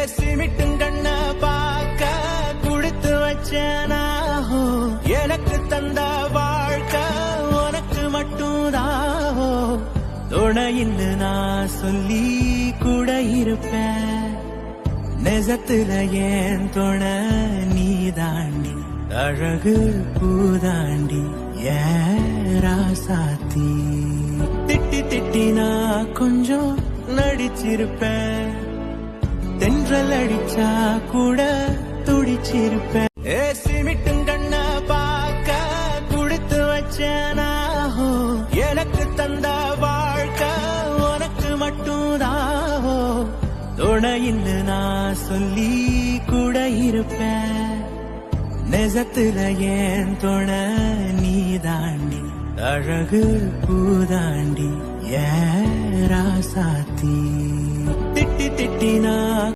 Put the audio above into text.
சிமிட்டும் கண்ண பாக்க குடுத்து வச்சனாஹோ எனக்கு தந்த வாழ்க்கை உனக்கு மட்டும்தாஹோ துணையின்னு நான் சொல்லி கூட இருப்பேன் நெசத்துல ஏன் துணை நீ தாண்டி அழகு பூதாண்டி ஏராசாத்தி திட்டி திட்டி நான் கொஞ்சம் நடிச்சிருப்பேன் தென்றல் அடிச்சா கூட துடிச்சிருப்பேன் சிமிட்டும் கண்ண பாக்க குடுத்து வச்சனாஹோ எனக்கு தந்த வாழ்க்கை உனக்கு மட்டும்தாஹோ துணையின்னு நான் சொல்லி கூட இருப்பேன் நெசத்துல ஏன் துணை நீ தாண்டி அழகு பூதாண்டி ஏராசாத்தி திட்டி திட்டி நான்